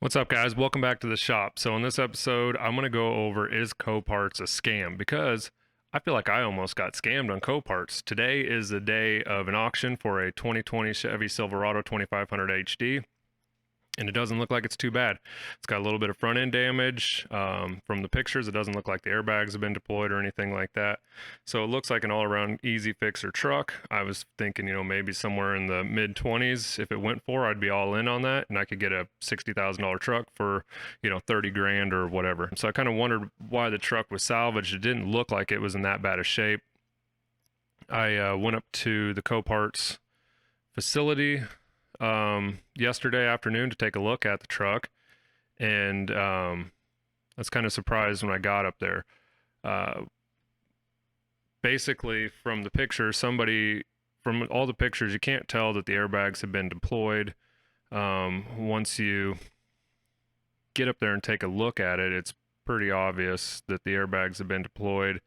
What's up, guys? Welcome back to the shop. So, in this episode, I'm going to go over is Coparts a scam? Because I feel like I almost got scammed on Coparts. Today is the day of an auction for a 2020 Chevy Silverado 2500 HD, and it doesn't look like it's too bad. It's got a little bit of front end damage. From the pictures, it doesn't look like the airbags have been deployed or anything like that. So it looks like an all around easy fixer truck. I was thinking, maybe somewhere in the mid 20s, if it went for, I'd be all in on that, and I could get a $60,000 truck for, 30 grand or whatever. So I kind of wondered why the truck was salvaged. It didn't look like it was in that bad a shape. I went up to the Coparts facility yesterday afternoon to take a look at the truck, and I was kind of surprised when I got up there. Basically, from the pictures, from all the pictures, you can't tell that the airbags have been deployed. Once you get up there and take a look at it, it's pretty obvious that the airbags have been deployed.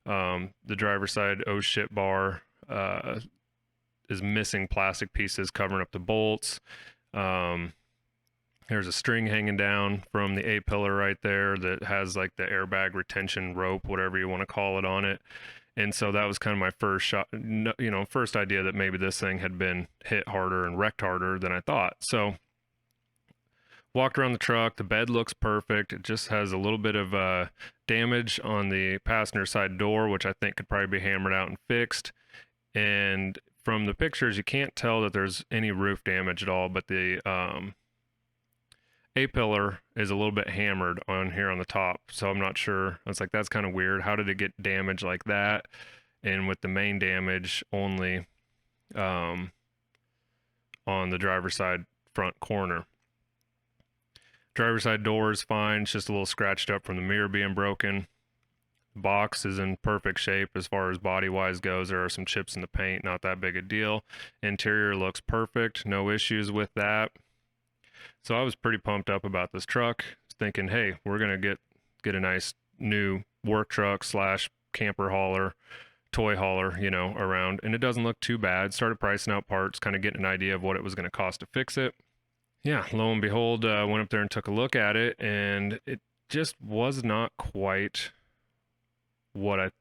The driver's side oh shit bar is missing plastic pieces covering up the bolts. There's a string hanging down from the A pillar right there that has like the airbag retention rope, whatever you want to call it, on it. And so that was kind of my first shot, first idea that maybe this thing had been hit harder and wrecked harder than I thought. So walked around the truck. The bed looks perfect. It just has a little bit of damage on the passenger side door, which I think could probably be hammered out and fixed. And from the pictures, you can't tell that there's any roof damage at all, but the A-pillar is a little bit hammered on here on the top, so I'm not sure. I was like, that's kind of weird. How did it get damaged like that? And with the main damage only on the driver's side front corner. Driver's side door is fine. It's just a little scratched up from the mirror being broken. Box is in perfect shape as far as body wise goes. There are some chips in the paint, not that big a deal. Interior looks perfect, no issues with that. So I was pretty pumped up about this truck, thinking, hey, we're gonna get a nice new work truck slash camper hauler, toy hauler, around. And it doesn't look too bad. Started pricing out parts, kind of getting an idea of what it was going to cost to fix it. Yeah, lo and behold, went up there and took a look at it, and it just was not quite what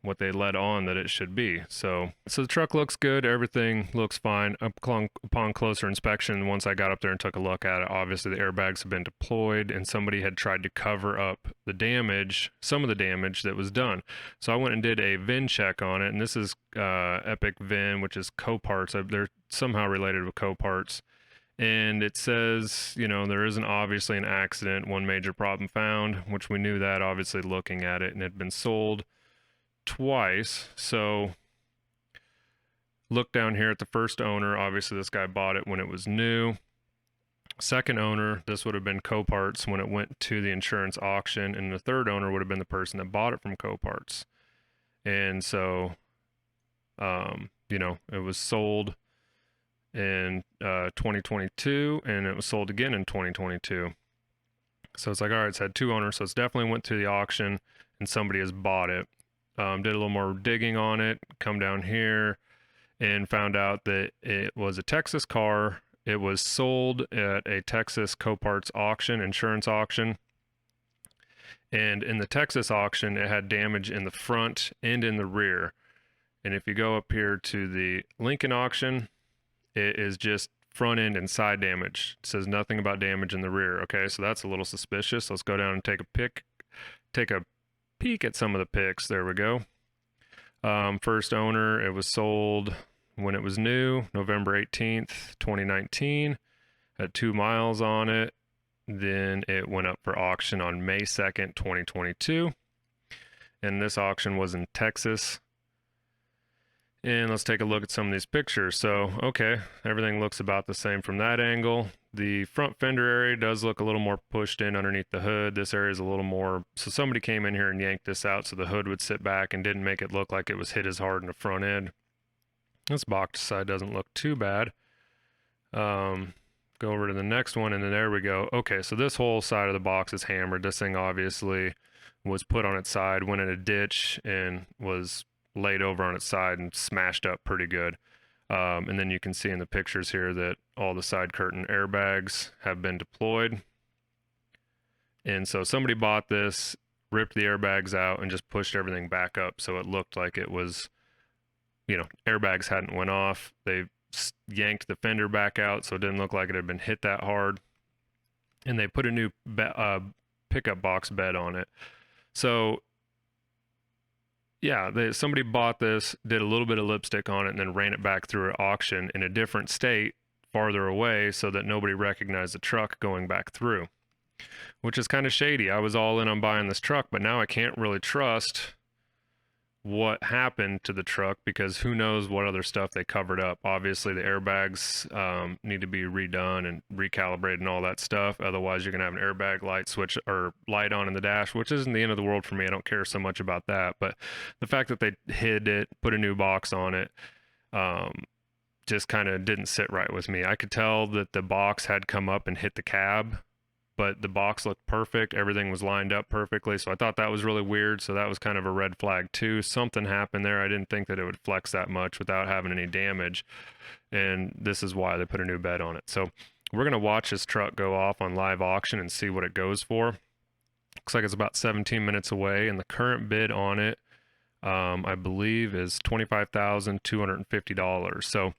what they led on that it should be. So the truck looks good. Everything looks fine. Upon closer inspection, once I got up there and took a look at it, obviously the airbags have been deployed and somebody had tried to cover up the damage, some of the damage that was done. So I went and did a VIN check on it, and this is Epic VIN, which is Coparts. They're somehow related with Coparts. And it says, there isn't obviously an accident, one major problem found, which we knew that obviously looking at it, and it had been sold twice. So look down here at the first owner. Obviously this guy bought it when it was new. Second owner, this would have been Coparts when it went to the insurance auction, and the third owner would have been the person that bought it from Coparts. And so it was sold in 2022, and it was sold again in 2022. So it's like, all right, it's had two owners, so it's definitely went to the auction and somebody has bought it. Did a little more digging on it, come down here and found out that it was a Texas car. It was sold at a Texas Coparts auction, insurance auction. And in the Texas auction, it had damage in the front and in the rear. And if you go up here to the Lincoln auction, it is just front end and side damage. It says nothing about damage in the rear. Okay, so that's a little suspicious. Let's go down and take a peek at some of the pics. There we go. First owner, it was sold when it was new, November 18th, 2019, had 2 miles on it. Then it went up for auction on May 2nd, 2022. And this auction was in Texas. And let's take a look at some of these pictures. So, okay, everything looks about the same from that angle. The front fender area does look a little more pushed in underneath the hood. This area is a little more, so somebody came in here and yanked this out so the hood would sit back and didn't make it look like it was hit as hard in the front end. This box side doesn't look too bad. Go over to the next one, and then there we go. Okay, so this whole side of the box is hammered. This thing obviously was put on its side, went in a ditch, and was laid over on its side and smashed up pretty good. And then you can see in the pictures here that all the side curtain airbags have been deployed. And so somebody bought this, ripped the airbags out, and just pushed everything back up so it looked like it was, airbags hadn't went off. They yanked the fender back out so it didn't look like it had been hit that hard. And they put a new pickup box bed on it. So yeah, somebody bought this, did a little bit of lipstick on it, and then ran it back through an auction in a different state farther away so that nobody recognized the truck going back through, which is kind of shady. I was all in on buying this truck, but now I can't really trust what happened to the truck because who knows what other stuff they covered up. Obviously, the airbags need to be redone and recalibrated and all that stuff. Otherwise, you're going to have an airbag light switch or light on in the dash, which isn't the end of the world for me. I don't care so much about that. But the fact that they hid it, put a new box on it, just kind of didn't sit right with me. I could tell that the box had come up and hit the cab, but the box looked perfect. Everything was lined up perfectly. So I thought that was really weird. So that was kind of a red flag too. Something happened there. I didn't think that it would flex that much without having any damage. And this is why they put a new bed on it. So we're going to watch this truck go off on live auction and see what it goes for. Looks like it's about 17 minutes away. And the current bid on it, I believe, is $25,250. So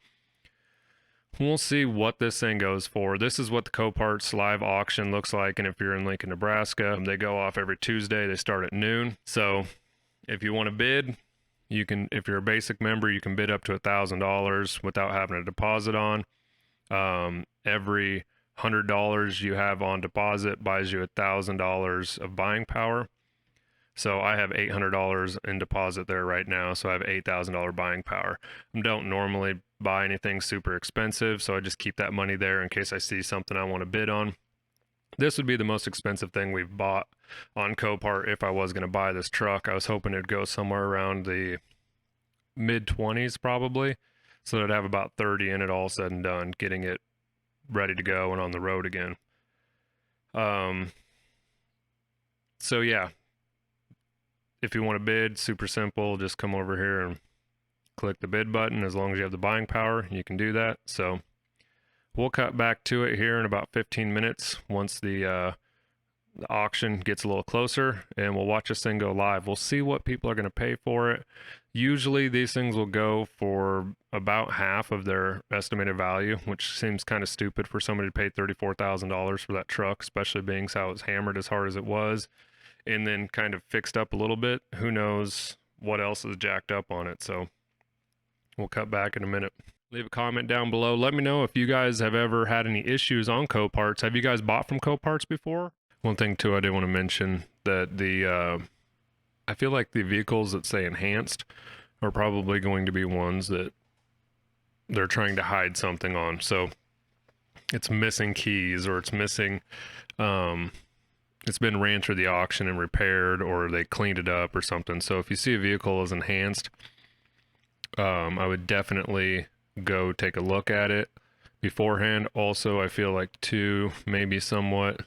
we'll see what this thing goes for. This is what the Copart's live auction looks like. And if you're in Lincoln, Nebraska, they go off every Tuesday. They start at noon. So if you want to bid, you can, if you're a basic member, you can bid up to $1,000 without having a deposit on. Every $100 you have on deposit buys you $1,000 of buying power. So I have $800 in deposit there right now. So I have $8,000 buying power. I don't normally buy anything super expensive, so I just keep that money there in case I see something I want to bid on. This would be the most expensive thing we've bought on Copart if I was going to buy this truck. I was hoping it'd go somewhere around the mid-20s probably, so that I'd have about 30 in it all said and done, getting it ready to go and on the road again. So yeah, if you want to bid, super simple, just come over here and click the bid button. As long as you have the buying power, you can do that. So we'll cut back to it here in about 15 minutes once the auction gets a little closer, and we'll watch this thing go live. We'll see what people are going to pay for it. Usually these things will go for about half of their estimated value, which seems kind of stupid for somebody to pay $34,000 for that truck, especially being how it was hammered as hard as it was and then kind of fixed up a little bit. Who knows what else is jacked up on it. So we'll cut back in a minute. Leave a comment down below. Let me know if you guys have ever had any issues on Coparts. Have you guys bought from Coparts before? One thing too, I did want to mention that I feel like the vehicles that say enhanced are probably going to be ones that they're trying to hide something on. So it's missing keys, or it's missing, it's been ran through the auction and repaired, or they cleaned it up or something. So if you see a vehicle as enhanced, I would definitely go take a look at it beforehand. Also, I feel like too, maybe somewhat,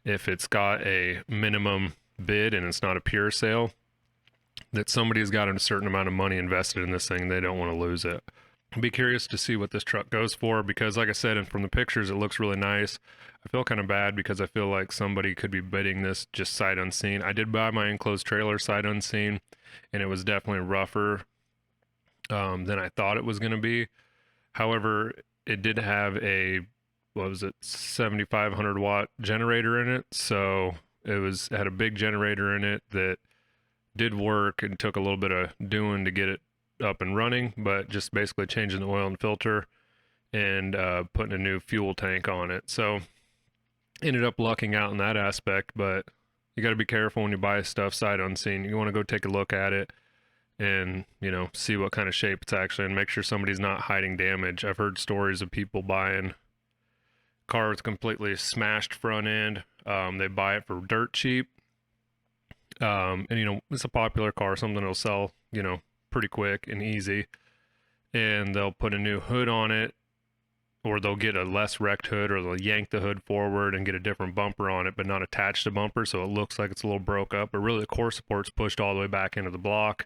if it's got a minimum bid and it's not a pure sale, that somebody's got a certain amount of money invested in this thing, they don't want to lose it. I'd be curious to see what this truck goes for, because like I said, and from the pictures, it looks really nice. I feel kind of bad because I feel like somebody could be bidding this just sight unseen. I did buy my enclosed trailer sight unseen, and it was definitely rougher than I thought it was going to be. However, it did have a, what was it, 7,500 watt generator in it. So it had a big generator in it that did work and took a little bit of doing to get it up and running, but just basically changing the oil and filter and putting a new fuel tank on it. So ended up lucking out in that aspect, but you got to be careful when you buy stuff sight unseen. You want to go take a look at it and, you know, see what kind of shape it's actually, and make sure somebody's not hiding damage. I've heard stories of people buying car with completely smashed front end. They buy it for dirt cheap. And, you know, it's a popular car, something that'll sell, you know, pretty quick and easy. And they'll put a new hood on it, or they'll get a less wrecked hood, or they'll yank the hood forward and get a different bumper on it, but not attach the bumper, so it looks like it's a little broke up. But really, the core support's pushed all the way back into the block.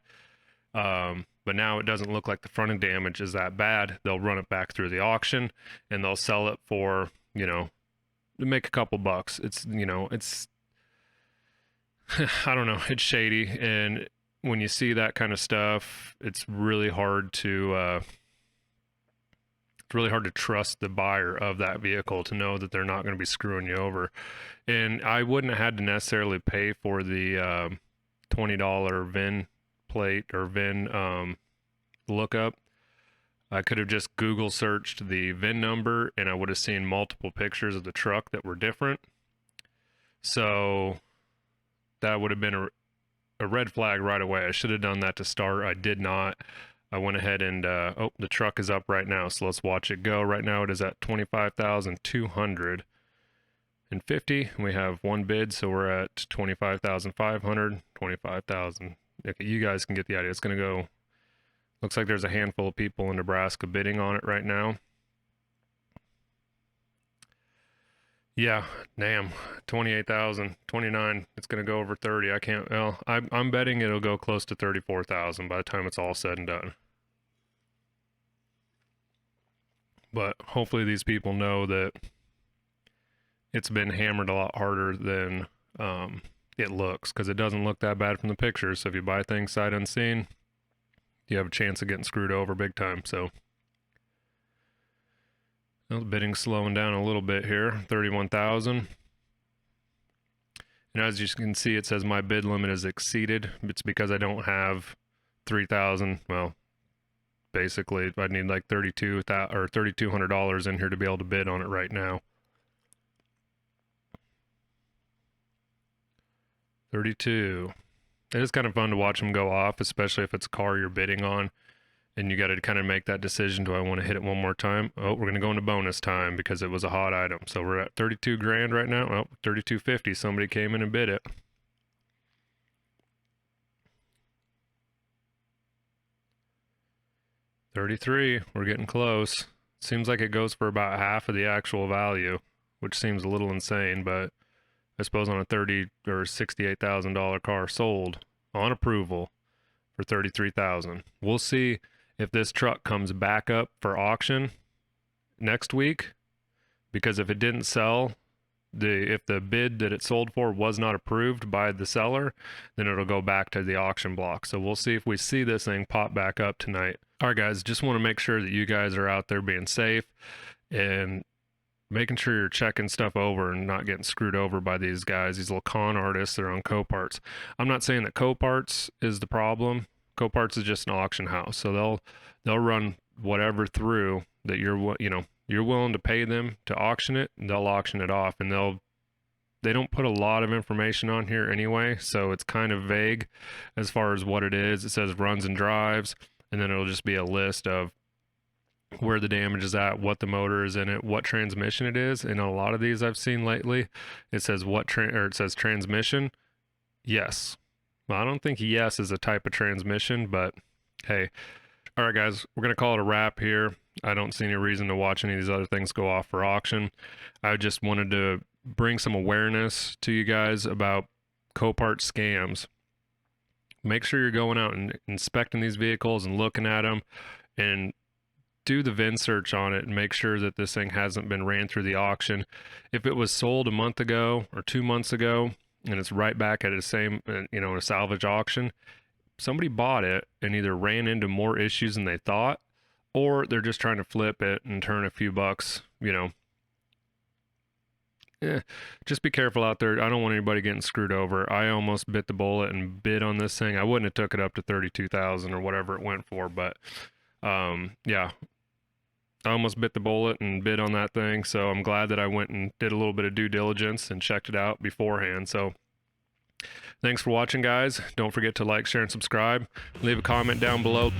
But now it doesn't look like the front end damage is that bad. They'll run it back through the auction, and they'll sell it for, you know, to make a couple bucks. It's, you know, it's I don't know, it's shady, and when you see that kind of stuff, it's really hard to trust the buyer of that vehicle to know that they're not going to be screwing you over. And I wouldn't have had to necessarily pay for the $20 VIN plate or VIN lookup. I could have just Google searched the VIN number and I would have seen multiple pictures of the truck that were different. So that would have been a red flag right away. I should have done that to start. I did not. I went ahead and, oh, the truck is up right now. So let's watch it go. Right now it is at 25,250. We have one bid, so we're at 25,500, 25,000. Okay, you guys can get the idea. It's going to go, looks like there's a handful of people in Nebraska bidding on it right now. Yeah, damn, 28,000, 29. It's going to go over 30. I can't, well, I'm betting it'll go close to 34,000 by the time it's all said and done. But hopefully these people know that it's been hammered a lot harder than it looks, because it doesn't look that bad from the pictures. So if you buy things sight unseen, you have a chance of getting screwed over big time. So well, the bidding's slowing down a little bit here, 31,000. And as you can see, it says my bid limit is exceeded. It's because I don't have 3,000. Well, basically, I need like $3,200 in here to be able to bid on it right now. 32. It is kind of fun to watch them go off, especially if it's a car you're bidding on. And you got to kind of make that decision. Do I want to hit it one more time? Oh, we're going to go into bonus time because it was a hot item. So we're at 32 grand right now. Oh, 32.50. Somebody came in and bid it. $33. We're getting close. Seems like it goes for about half of the actual value, which seems a little insane, but I suppose on a $30,000 or $68,000 car sold on approval for $33,000. We'll see if this truck comes back up for auction next week, because if it didn't sell, if the bid that it sold for was not approved by the seller, then it'll go back to the auction block. So we'll see if we see this thing pop back up tonight. All right, guys, just want to make sure that you guys are out there being safe and making sure you're checking stuff over and not getting screwed over by these guys, these little con artists that are on Coparts. I'm not saying that Coparts is the problem. Coparts is just an auction house, so they'll run whatever through that you're willing to pay them to auction it, and they'll auction it off, and they don't put a lot of information on here anyway, so it's kind of vague as far as what it is. It says runs and drives, and then it'll just be a list of where the damage is at, what the motor is in it, what transmission it is. And a lot of these I've seen lately, it says it says transmission. Yes. Well, I don't think yes is a type of transmission, but hey. All right, guys, we're going to call it a wrap here. I don't see any reason to watch any of these other things go off for auction. I just wanted to bring some awareness to you guys about Copart scams. Make sure you're going out and inspecting these vehicles and looking at them, and do the VIN search on it and make sure that this thing hasn't been ran through the auction. If it was sold a month ago or 2 months ago and it's right back at the same, a salvage auction, somebody bought it and either ran into more issues than they thought, or they're just trying to flip it and turn a few bucks, just be careful out there. I don't want anybody getting screwed over. I almost bit the bullet and bid on this thing. I wouldn't have took it up to 32,000 or whatever it went for, but yeah, I almost bit the bullet and bid on that thing. So I'm glad that I went and did a little bit of due diligence and checked it out beforehand. So thanks for watching, guys. Don't forget to like, share, and subscribe. Leave a comment down below.